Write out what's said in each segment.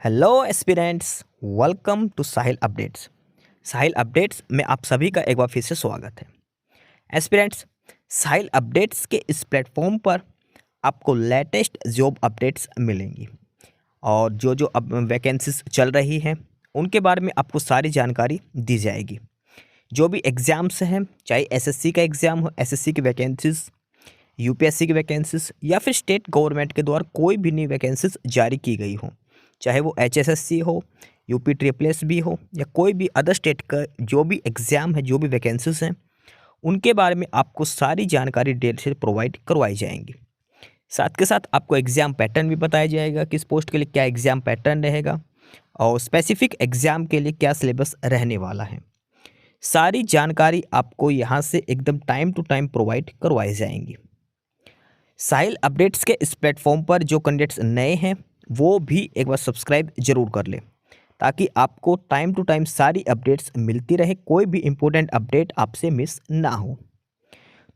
Hello aspirants, welcome to Sahil updates. Sahil updates में आप सभी का एक बार फिर से स्वागत है। एस्पिरेंट्स, साहिल अपडेट्स के इस प्लेटफॉर्म पर आपको लेटेस्ट जॉब अपडेट्स मिलेंगी और जो अब वैकेंसीज चल रही हैं उनके बारे में आपको सारी जानकारी दी जाएगी। जो भी एग्ज़ाम्स हैं, चाहे एसएससी का एग्ज़ाम हो, एसएससी की वैकेंसीज, यूपीएससी की वैकेंसीज या फिर स्टेट गवर्नमेंट के द्वारा कोई भी नई वैकेंसीज जारी की गई हो, चाहे वो एचएसएससी हो, यूपी ट्रिपल एस भी हो या कोई भी अदर स्टेट का जो भी एग्ज़ाम है, जो भी वैकेंसीज हैं, उनके बारे में आपको सारी जानकारी डिटेल से प्रोवाइड करवाई जाएंगी। साथ के साथ आपको एग्ज़ाम पैटर्न भी बताया जाएगा, किस पोस्ट के लिए क्या एग्ज़ाम पैटर्न रहेगा और स्पेसिफिक एग्ज़ाम के लिए क्या सिलेबस रहने वाला है। सारी जानकारी आपको यहाँ से एकदम टाइम टू टाइम प्रोवाइड करवाई जाएंगी। साहिल अपडेट्स के इस प्लेटफॉर्म पर जो कैंडिडेट्स नए हैं वो भी एक बार सब्सक्राइब जरूर कर लें, ताकि आपको टाइम टू टाइम सारी अपडेट्स मिलती रहे, कोई भी इम्पोर्टेंट अपडेट आपसे मिस ना हो।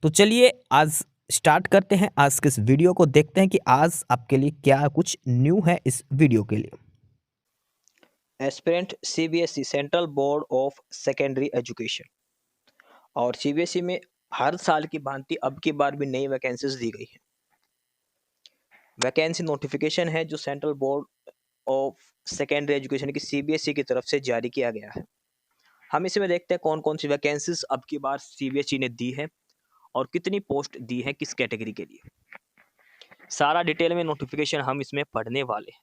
तो चलिए आज स्टार्ट करते हैं, आज के इस वीडियो को देखते हैं कि आज आपके लिए क्या कुछ न्यू है इस वीडियो के लिए। Aspirant CBSE central board of secondary education और सीबीएसई में हर साल की भांति अब की बार भी नई वैकेंसीज दी गई हैं। वैकेंसी नोटिफिकेशन है जो central board of secondary education की सीबीएसई की तरफ से जारी किया गया है। हम इसमें देखते हैं कौन कौन सी वैकेंसीज अब की बार सीबीएसई ने दी है और कितनी पोस्ट दी है किस कैटेगरी के लिए। सारा डिटेल में नोटिफिकेशन हम इसमें पढ़ने वाले हैं।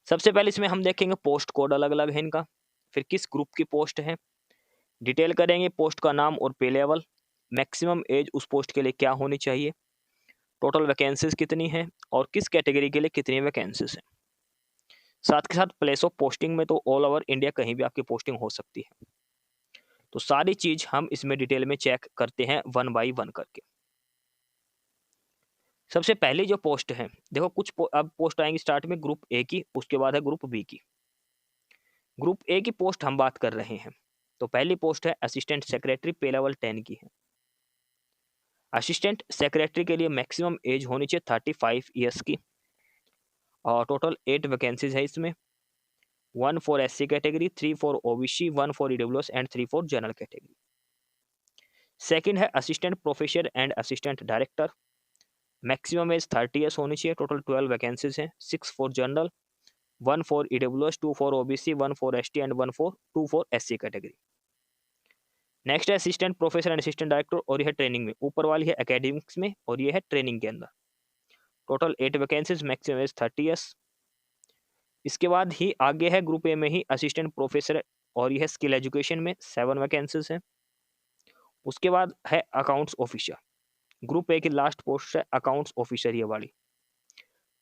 सबसे पहले इसमें हम देखेंगे पोस्ट कोड अलग अलग है इनका, फिर किस ग्रुप की पोस्ट है, डिटेल करेंगे पोस्ट का नाम और पे लेवल, मैक्सिमम एज उस पोस्ट के लिए क्या होनी चाहिए, टोटल वैकेंसीज कितनी है और किस कैटेगरी के लिए कितनी वैकेंसीज हैं। साथ के साथ प्लेस ऑफ पोस्टिंग में तो ऑल ओवर इंडिया कहीं भी आपकी पोस्टिंग हो सकती है। तो सारी चीज हम इसमें डिटेल में चेक करते हैं वन बाई वन करके। सबसे पहली जो पोस्ट है, देखो कुछ अब पोस्ट आएंगी स्टार्ट में ग्रुप ए की, उसके बाद है ग्रुप बी की। ग्रुप ए की पोस्ट हम बात कर रहे हैं, तो पहली पोस्ट है असिस्टेंट सेक्रेटरी, पे लेवल 10 की है। असिस्टेंट सेक्रेटरी के लिए मैक्सिमम एज होनी चाहिए 35 ईयर्स की और टोटल 8 वैकेंसीज है इसमें, 1 for SC category, 3 for OBC, 1 for EWS and 3 for general category. Second है assistant professor and assistant director, maximum age 30 years होनी चाहिए, टोटल 12 वैकेंसीज हैं, 6 for general, 1 for EWS, 2 for OBC, 1 for ST and 2 for SC category. Next है assistant professor and assistant director, और यह है training में, ऊपर वाली है एकेडमिक्स में और ये है ट्रेनिंग के अंदर। Total 8 vacancies, maximum age 30 years. इसके बाद ही आगे है ग्रुप ए में ही असिस्टेंट प्रोफेसर और यह स्किल एजुकेशन में 7 वैकेंसीज हैं। उसके बाद है अकाउंट्स ऑफिसर, ग्रुप ए की लास्ट पोस्ट है अकाउंट्स ऑफिसर ये वाली,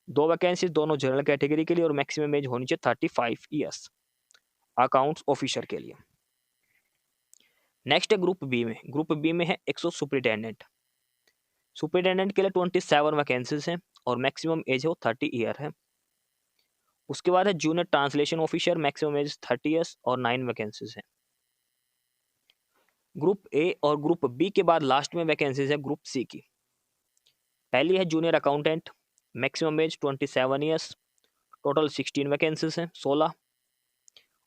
2 वैकेंसीज, दोनों जनरल कैटेगरी के लिए और मैक्सिमम एज होनी चाहिए 35 ईयर्स अकाउंट्स ऑफिसर के लिए। नेक्स्ट है ग्रुप बी में, ग्रुप बी में है 100 सुपरिटेंडेंट, सुपरिटेंडेंट के लिए 27 वैकेंसीज हैं और मैक्सिमम एज है वो 30 ईयर है। उसके बाद है junior translation officer, maximum age 30 years और 9 वैकेंसीज हैं। ग्रुप ए और ग्रुप बी के बाद लास्ट में वैकेंसीज है ग्रुप सी की। पहली है junior accountant, maximum age 27 years, total 16 vacancies हैं 16।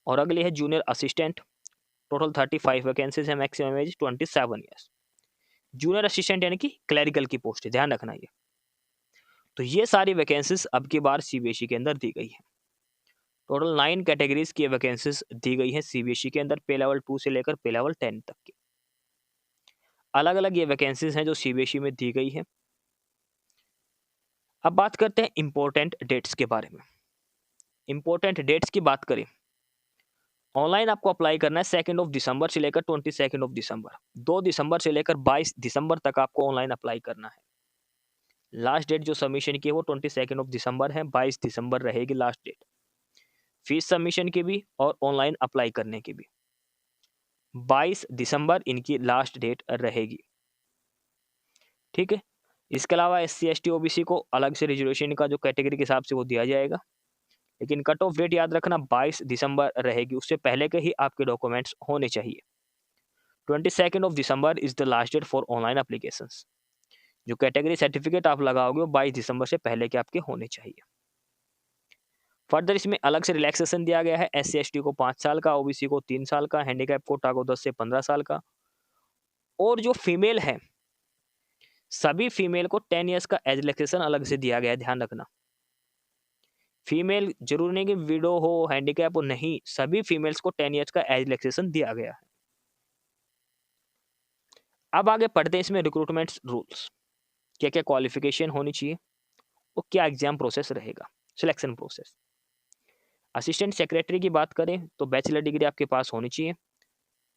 और अगली है जूनियर असिस्टेंट, टोटल 35 वैकेंसीज है, maximum age 27 years. Junior assistant यानी कि क्लरिकल की पोस्ट है, ध्यान रखना ये। तो ये सारी वैकेंसीज अब की बार सीबीएसई के अंदर दी गई है। टोटल 9 कैटेगरीज की वैकेंसीज दी गई है सीबीएसई के अंदर, पे लेवल 2 से लेकर पे लेवल 10 तक की अलग अलग ये वैकेंसीज हैं जो सीबीएसई में दी गई है। अब बात करते हैं इंपॉर्टेंट डेट्स के बारे में। इंपॉर्टेंट डेट्स की बात करें, ऑनलाइन आपको अप्लाई करना है 2 दिसंबर से लेकर 22 दिसंबर, 2 दिसंबर से लेकर 22 दिसंबर तक आपको ऑनलाइन अप्लाई करना है। लास्ट डेट जो सबमिशन की है वो 22 दिसंबर है, 22 दिसंबर रहेगी लास्ट डेट, फीस सबमिशन की भी और ऑनलाइन अप्लाई करने की भी। 22 दिसंबर इनकी लास्ट डेट रहेगी, ठीक है। इसके अलावा SC ST OBC को अलग से रिजर्वेशन का जो कैटेगरी के हिसाब से वो दिया जाएगा, लेकिन कट ऑफ डेट याद रखना 22 दिसंबर रहेगी, उससे पहले के ही आपके डॉक्यूमेंट्स होने चाहिए। 22 December is the last date for online applications. जो कैटेगरी सर्टिफिकेट आप लगाओगे वो 22 दिसंबर से पहले के आपके होने चाहिए। फर्दर इसमें अलग से रिलैक्सेशन दिया गया है, SC ST को 5 साल का, OBC को 3 साल का, हैंडीकैप कोटा को 10 से 15 साल का, और जो फीमेल है सभी फीमेल को 10 ईयर्स का एज रिलैक्सेशन अलग से दिया गया है, ध्यान रखना। फीमेल जरूर नहीं कि विडो हो, हैंडीकैप हो, नहीं, सभी फीमेल्स को 10 ईयर्स का एज रिलैक्सेशन दिया गया है। अब आगे पढ़ते हैं इसमें रिक्रूटमेंट रूल्स, क्या क्या क्वालिफिकेशन होनी चाहिए और क्या एग्जाम प्रोसेस रहेगा, सिलेक्शन प्रोसेस। असिस्टेंट सेक्रेटरी की बात करें तो बैचलर डिग्री आपके पास होनी चाहिए,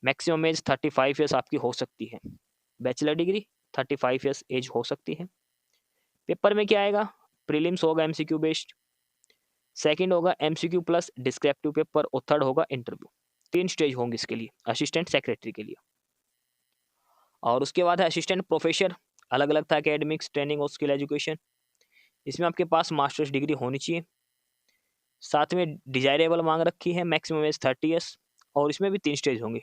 मैक्सिमम एज 35 ईयर्स आपकी हो सकती है, बैचलर डिग्री 35 ईयर्स एज हो सकती है। पेपर में क्या आएगा, प्रीलिम्स होगा MCQ बेस्ड, सेकंड होगा MCQ प्लस डिस्क्रिप्टिव पेपर और थर्ड होगा इंटरव्यू। 3 स्टेज होंगे इसके लिए असिस्टेंट सेक्रेटरी के लिए। और उसके बाद है असिस्टेंट प्रोफेसर, अलग अलग था, एकेडमिक्स, ट्रेनिंग और स्किल एजुकेशन। इसमें आपके पास मास्टर्स डिग्री होनी चाहिए, साथ में डिजायरेबल मांग रखी है, मैक्सिमम एज 30 ईयर्स, और इसमें भी 3 स्टेज होंगे,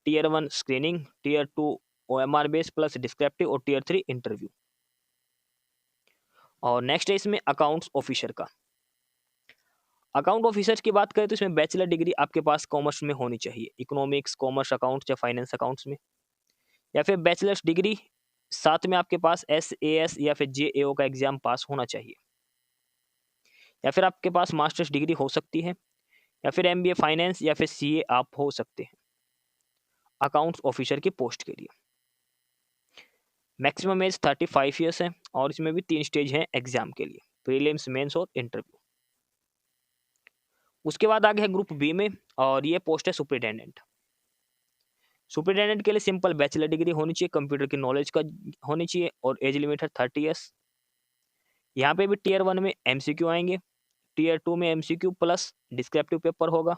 tier 1 screening, tier 2 OMR base plus descriptive और टीयर 3 इंटरव्यू। और नेक्स्ट है इसमें अकाउंट्स ऑफिसर का। अकाउंट ऑफिसर की बात करें तो इसमें बैचलर डिग्री आपके पास कॉमर्स में होनी चाहिए, इकोनॉमिक्स, कॉमर्स अकाउंट्स या फाइनेंस अकाउंट्स में, या फिर बैचलर्स डिग्री साथ में आपके पास SAS या फिर JAO का एग्जाम पास होना चाहिए, या फिर आपके पास मास्टर्स डिग्री हो सकती है, या फिर MBA फाइनेंस या फिर CA आप हो सकते हैं अकाउंट्स ऑफिसर की पोस्ट के लिए। मैक्सिमम एज 35 ईयर्स है, और इसमें भी 3 स्टेज हैं एग्जाम के लिए, प्रीलिम्स, मेंस और इंटरव्यू। उसके बाद आगे है ग्रुप बी में, और ये पोस्ट है सुपरिटेंडेंट। सुपरिटेंडेंट के लिए सिंपल बैचलर डिग्री होनी चाहिए, कंप्यूटर की नॉलेज का होनी चाहिए, और एज लिमिट है 30 ईयर्स। यहाँ पे भी टीयर 1 में MCQ आएंगे, टीयर 2 में MCQ प्लस डिस्क्रिप्टिव पेपर होगा,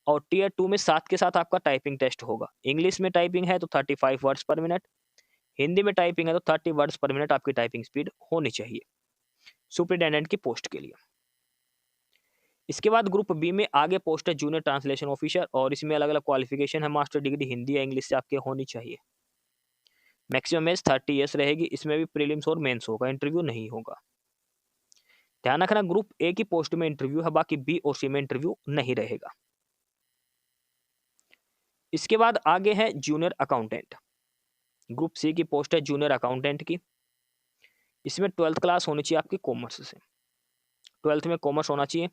और टीयर 2 में साथ के साथ आपका टाइपिंग टेस्ट होगा। इंग्लिश में टाइपिंग है तो 35 वर्ड्स पर मिनट, हिंदी में टाइपिंग है तो 30 वर्ड्स पर मिनट आपकी टाइपिंग स्पीड होनी चाहिए सुपरिटेंडेंट की पोस्ट के लिए। इसके बाद ग्रुप बी में आगे पोस्ट है जूनियर ट्रांसलेशन ऑफिसर, और इसमें अलग अलग क्वालिफिकेशन है, मास्टर डिग्री हिंदी या इंग्लिश से आपके होनी चाहिए, मैक्सिमम एज 30 ईयर्स रहेगी। इसमें भी प्रीलिम्स और मेंस होगा, इंटरव्यू नहीं होगा। ध्यान रखना ग्रुप ए की पोस्ट में इंटरव्यू है, बाकी बी और सी में इंटरव्यू नहीं रहेगा। इसके बाद आगे है जूनियर अकाउंटेंट, ग्रुप सी की पोस्ट है जूनियर अकाउंटेंट की। इसमें 12th क्लास होनी चाहिए आपकी कॉमर्स से, 12th में कॉमर्स होना चाहिए,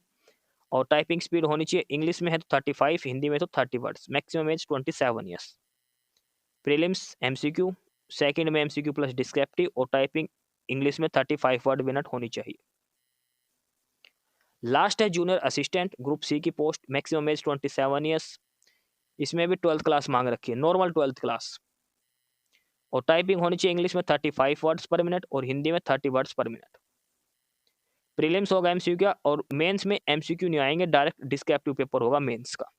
और टाइपिंग स्पीड होनी चाहिए, इंग्लिश में है तो 35, हिंदी में तो 30 words, maximum age 27 years. Prelims MCQ, second में MCQ प्लस डिस्क्रिप्टिव, और टाइपिंग इंग्लिश में 35 वर्ड मिनट होनी चाहिए। लास्ट है जूनियर असिस्टेंट, ग्रुप सी की पोस्ट, मैक्सिमम एज 27 ईयर्स। इसमें भी 12th क्लास मांग रखी है, नॉर्मल 12th क्लास, और टाइपिंग होनी चाहिए इंग्लिश में 35 वर्ड्स पर मिनट और हिंदी में 30 वर्ड्स पर मिनट। प्रीलिम्स होगा MCQ का, और मेंस में MCQ नहीं आएंगे, डायरेक्ट डिस्क्रिप्टिव पेपर होगा मेंस का।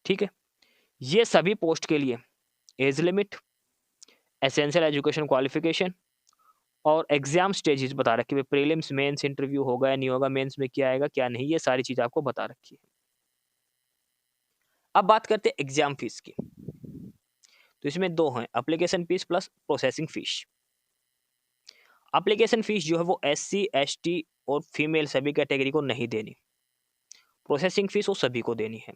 ठीक है, ये सभी पोस्ट के लिए age limit, essential education qualification और एग्जाम स्टेजेस बता रखी है, प्रीलिम्स, मेंस, इंटरव्यू होगा या नहीं होगा, मेंस में क्या आएगा क्या नहीं, ये सारी चीज आपको बता रखी है। अब बात करते हैं एग्जाम फीस की, तो इसमें 2 हैं, application fees plus processing fees. Application fees जो है वो SC ST और फीमेल सभी कैटेगरी को नहीं देनी, प्रोसेसिंग फीस वो सभी को देनी है।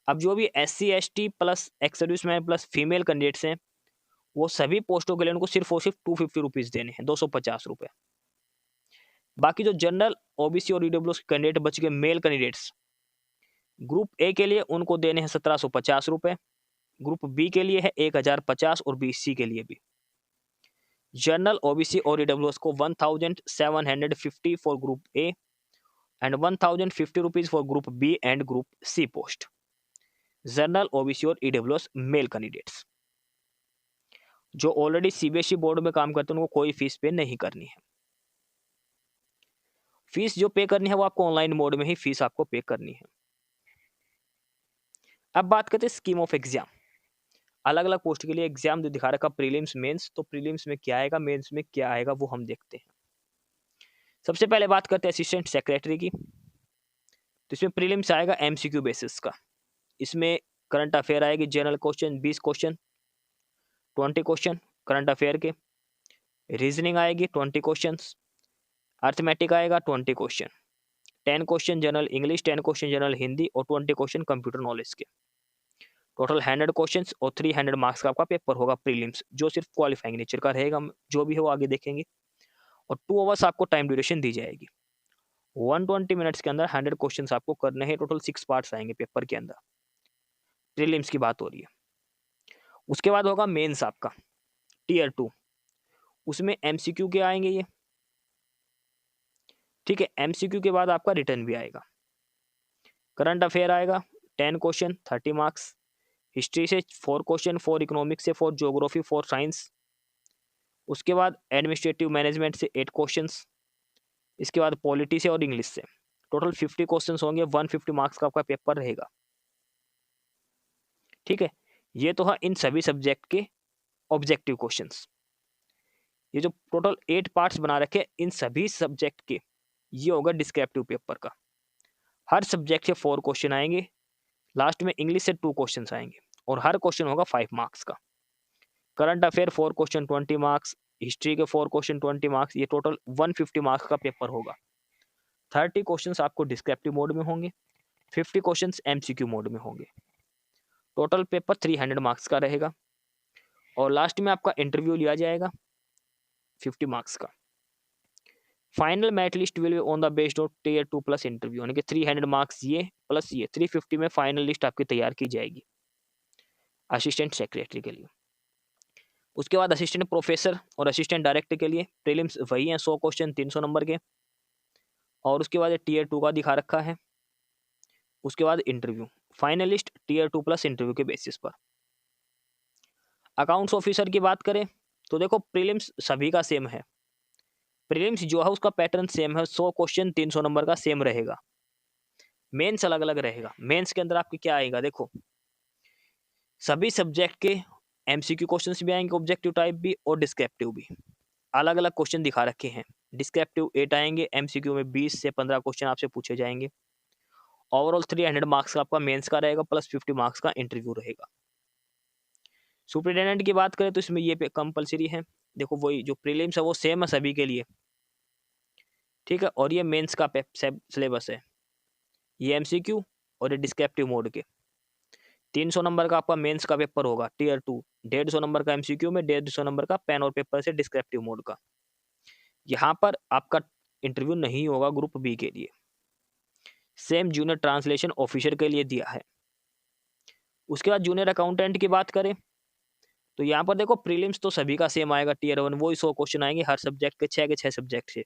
अब जो भी SC ST plus ex serviceman plus female candidates हैं, वो सभी पोस्टों के लिए उनको सिर्फ और सिर्फ 250 रुपीज़ देने हैं, 250 रुपये। बाकी जो जनरल OBC और EWS कैंडिडेट बच गए, मेल कैंडिडेट्स, ग्रुप ए के लिए उनको देने हैं 1750 रुपये, ग्रुप बी के लिए है 1050, और BC के लिए भी जनरल OBC और EWS को 1750 for group A and 1050 rupees for group B and group C post, general OBC और EWS मेल कैंडिडेट्स। जो ऑलरेडी CBSE बोर्ड में काम करते हैं उनको कोई फीस पे नहीं करनी है, फीस जो पे करनी है वो आपको ऑनलाइन मोड में ही फीस आपको पे करनी है। अब बात करते हैं स्कीम ऑफ एग्जाम, अलग अलग पोस्ट के लिए एग्जाम जो दिखा रखा प्रीलिम्स मेंस, तो प्रीलिम्स में क्या आएगा, मेंस में क्या आएगा वो हम देखते हैं। सबसे पहले बात करते हैं असिस्टेंट सेक्रेटरी की, तो इसमें प्रीलिम्स आएगा MCQ बेसिस का, इसमें करंट अफेयर आएगी, general question 20 question, 20 question current affair के, रीजनिंग आएगी 20 क्वेश्चंस, अर्थमेटिक आएगा 20 question, 10 question general English, 10 question general Hindi और 20 क्वेश्चन कंप्यूटर नॉलेज के। टोटल 100 क्वेश्चंस और 300 मार्क्स का आपका पेपर होगा प्रीलिम्स, जो सिर्फ क्वालिफाइंग नेचर का रहेगा, जो भी हो आगे देखेंगे। और 2 आवर्स आपको टाइम ड्यूरेशन दी जाएगी। 120 मिनट्स के अंदर 100 क्वेश्चंस आपको करने हैं। टोटल 6 पार्ट्स आएंगे पेपर के अंदर, प्रीलिम्स की बात हो रही है। उसके बाद होगा मेंस आपका टीयर 2, उसमें एमसीक्यू के आएंगे ये, ठीक है। एमसीक्यू के बाद आपका रिटर्न भी आएगा। करंट अफेयर आएगा 10 क्वेश्चन 30 मार्क्स, हिस्ट्री से 4 क्वेश्चन, 4 इकोनॉमिक्स से 4, ज्योग्राफी 4 साइंस। उसके बाद एडमिनिस्ट्रेटिव मैनेजमेंट से 8 क्वेश्चंस, इसके बाद पॉलिटी से और इंग्लिश से। टोटल 50 क्वेश्चंस होंगे, 150 मार्क्स का आपका पेपर रहेगा, ठीक है। ये तो है इन सभी सब्जेक्ट के ऑब्जेक्टिव क्वेश्चंस। ये जो टोटल 8 पार्ट्स बना रखे इन सभी सब्जेक्ट के, ये होगा डिस्क्रिप्टिव पेपर का। हर सब्जेक्ट से 4 क्वेश्चन आएंगे, लास्ट में इंग्लिश से 2 क्वेश्चन आएंगे और हर क्वेश्चन होगा 5 मार्क्स का। Current affair 4 question 20 marks, history के 4 क्वेश्चन 20 मार्क्स, ये टोटल 150 मार्क्स का पेपर होगा। 30 क्वेश्चंस आपको डिस्क्रिप्टिव मोड में होंगे, 50 क्वेश्चंस एमसीक्यू मोड में होंगे। टोटल पेपर 300 मार्क्स का रहेगा और लास्ट में आपका इंटरव्यू लिया जाएगा 50 मार्क्स का। Final merit list will be on the based of tier 2 plus interview, यानी कि 300 मार्क्स ये प्लस ये 350 में फाइनल लिस्ट आपकी तैयार की जाएगी असिस्टेंट सेक्रेटरी के लिए। उसके बाद असिस्टेंट प्रोफेसर और असिस्टेंट डायरेक्टर के लिए प्रीलिम्स वही हैं, 100 क्वेश्चन 300 नंबर के। और उसके बाद टीयर 2 का दिखा रखा है। उसके बाद interview, final list tier 2 plus interview के बेसिस पर। अकाउंट्स ऑफिसर की बात करें तो देखो प्रीलिम्स सभी का सेम है। प्रीलिम्स जो है उसका पैटर्न सेम है, 100 क्वेश्चन 300 नंबर का सेम रहेगा। मेंस अलग अलग रहेगा। मेंस के अंदर आपके क्या आएगा, देखो सभी सब्जेक्ट के एमसीक्यू क्वेश्चंस भी आएंगे, ऑब्जेक्टिव टाइप भी और डिस्क्रिप्टिव भी। अलग अलग क्वेश्चन दिखा रखे हैं। डिस्क्रिप्टिव 8 आएंगे, एमसीक्यू में 20 से 15 क्वेश्चन आपसे पूछे जाएंगे। ओवरऑल 300 मार्क्स का आपका मेंस का रहेगा, प्लस 50 मार्क्स का इंटरव्यू रहेगा। सुपरिटेंडेंट की बात करें तो इसमें ये कंपलसरी है। देखो वही जो प्रीलिम्स है वो सेम है सभी के लिए, ठीक है। और ये मेंस का सिलेबस है, ये एमसीक्यू और ये डिस्क्रिप्टिव मोड के। 300 नंबर का आपका मेंस का पेपर होगा टीयर 2, 150 नंबर का एमसीक्यू में, 150 नंबर का पेन और पेपर से डिस्क्रिप्टिव मोड का। यहाँ पर आपका इंटरव्यू नहीं होगा ग्रुप बी के लिए। सेम जूनियर ट्रांसलेशन ऑफिसर के लिए दिया है। उसके बाद जूनियर अकाउंटेंट की बात करें तो यहाँ पर देखो प्रीलिम्स तो सभी का सेम आएगा, टीयर 1 वही 100 क्वेश्चन आएंगे हर सब्जेक्ट के 6 सब्जेक्ट से।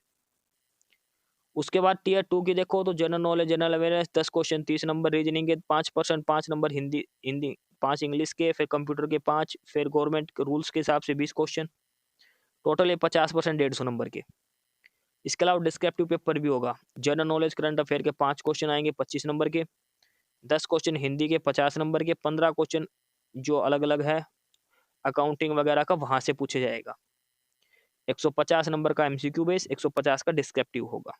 उसके बाद टीयर 2 की देखो तो general knowledge general awareness 10 question 30 number, reasoning के 5%, 5 नंबर हिंदी हिंदी 5 इंग्लिश के, फिर कंप्यूटर के 5, फिर गवर्नमेंट के रूल्स के हिसाब से 20 क्वेश्चन। टोटल ये 50% 150 नंबर के। इसके अलावा डिस्क्रिप्टिव पेपर भी होगा। जनरल नॉलेज करंट अफेयर के 5 क्वेश्चन आएंगे 25 नंबर के, 10 क्वेश्चन हिंदी के 50 नंबर के, 15 क्वेश्चन जो अलग अलग है अकाउंटिंग वगैरह का वहां से पूछे जाएगा। 150 नंबर का एमसीक्यू बेस, 150 का डिस्क्रिप्टिव होगा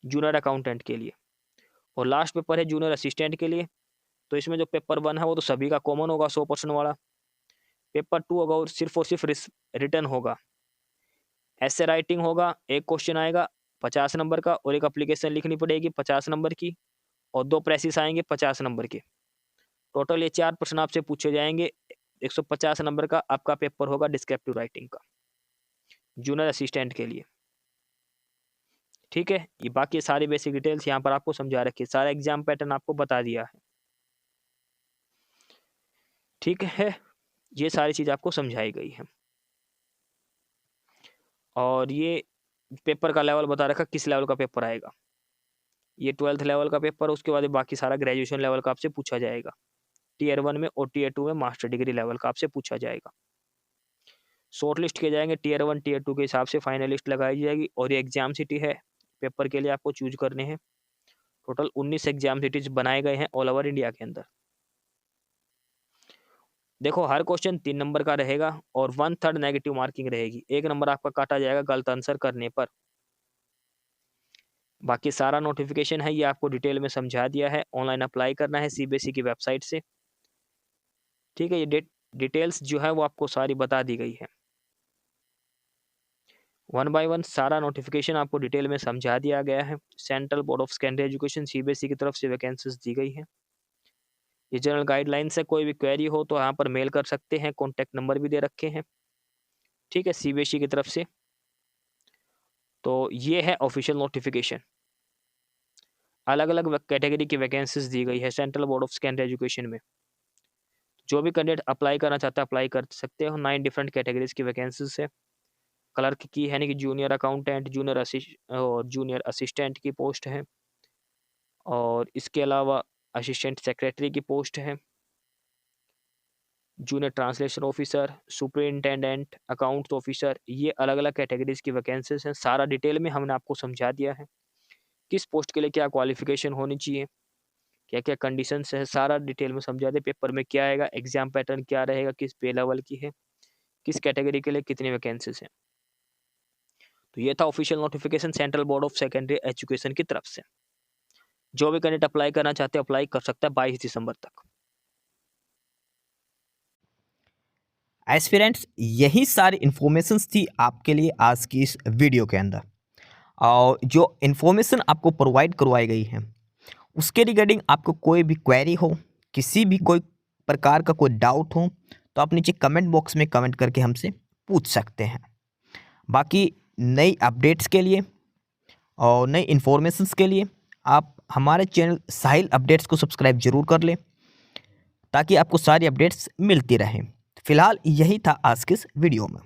जूनियर अकाउंटेंट के लिए। और लास्ट पेपर है जूनियर असिस्टेंट के लिए। तो इसमें जो पेपर 1 है वो तो सभी का कॉमन होगा 100% वाला। पेपर 2 होगा और सिर्फ रिटर्न होगा। ऐसे राइटिंग होगा, एक क्वेश्चन आएगा 50 नंबर का और एक एप्लीकेशन लिखनी पड़ेगी 50 नंबर की, और 2 प्रेसिस आएंगे 50 नंबर के। टोटल ये 4 प्रश्न आपसे पूछे जाएंगे। 150 नंबर का आपका पेपर होगा डिस्क्रिप्टिव राइटिंग का जूनियर असिस्टेंट के लिए, ठीक है। ये बाकी सारी बेसिक डिटेल्स यहाँ पर आपको समझा रखी, सारा एग्जाम पैटर्न आपको बता दिया है, ठीक है। ये सारी चीज आपको समझाई गई है और ये पेपर का लेवल बता रखा किस लेवल का पेपर आएगा। ये 12th लेवल का पेपर, उसके बाद बाकी सारा ग्रेजुएशन लेवल का आपसे पूछा जाएगा। टीयर 1 में और टीयर 2 में मास्टर डिग्री लेवल का आपसे पूछा जाएगा। शॉर्ट लिस्ट किए जाएंगे टीयर 1 टीयर 2 के हिसाब से, फाइनल लिस्ट लगाई जाएगी। और ये एग्जाम सिटी है पेपर के लिए आपको चूज करने हैं। टोटल 19 एग्जाम सिटीज बनाए गए हैं ऑल ओवर इंडिया के अंदर। देखो हर क्वेश्चन 3 नंबर का रहेगा और 1/3 नेगेटिव मार्किंग रहेगी। 1 नंबर आपका काटा जाएगा गलत आंसर करने पर। बाकी सारा नोटिफिकेशन है ये आपको डिटेल में समझा दिया है। ऑनलाइन अप्लाई करना है सीबीएसई की वेबसाइट से, ठीक है। ये डिटेल्स जो है वो आपको सारी बता दी गई है। वन बाय वन सारा नोटिफिकेशन आपको डिटेल में समझा दिया गया है। Central board of secondary education CBSE की तरफ से वैकेंसीज दी गई हैं। ये जनरल गाइडलाइंस है, कोई भी क्वेरी हो तो यहाँ पर मेल कर सकते हैं, कॉन्टैक्ट नंबर भी दे रखे हैं, ठीक है, सीबीएसई की तरफ से। तो ये है ऑफिशियल नोटिफिकेशन। अलग अलग कैटेगरी की वैकेंसीज दी गई है central board of secondary education में। जो भी कैंडिडेट अप्लाई करना चाहता है अप्लाई कर सकते हो। 9 डिफरेंट कैटेगरीज की वैकेंसीज है। क्लर्क की यानी कि जूनियर अकाउंटेंट, जूनियर असिस्टेंट की पोस्ट है, और इसके अलावा असिस्टेंट सेक्रेटरी की पोस्ट है, junior translation officer, superintendent, accounts officer, ये अलग अलग कैटेगरीज की वैकेंसीज हैं। सारा डिटेल में हमने आपको समझा दिया है, किस पोस्ट के लिए क्या क्वालिफिकेशन होनी चाहिए, क्या क्या कंडीशंस है, सारा डिटेल में समझा दे। पेपर में क्या आएगा, एग्जाम पैटर्न क्या रहेगा, किस पे लेवल की है, किस कैटेगरी के लिए कितनी वैकेंसीज हैं। तो ये था official notification central board of secondary education की तरफ से। जो भी कैंडिडेट अप्लाई करना चाहते हैं अप्लाई कर सकता है 22 दिसंबर तक। एस्पिरेंट्स, यही सारी इन्फॉर्मेशंस थी आपके लिए आज की इस वीडियो के अंदर। और जो इन्फॉर्मेशन आपको प्रोवाइड करवाई गई है उसके रिगार्डिंग आपको कोई भी क्वेरी हो, किसी भी कोई प्रकार का कोई डाउट हो, तो आप नीचे कमेंट बॉक्स में कमेंट करके हमसे पूछ सकते हैं। बाकी नई अपडेट्स के लिए और नई इन्फॉर्मेशंस के लिए आप हमारे चैनल साहिल अपडेट्स को सब्सक्राइब जरूर कर लें, ताकि आपको सारी अपडेट्स मिलती रहें। फिलहाल यही था आज के इस वीडियो में।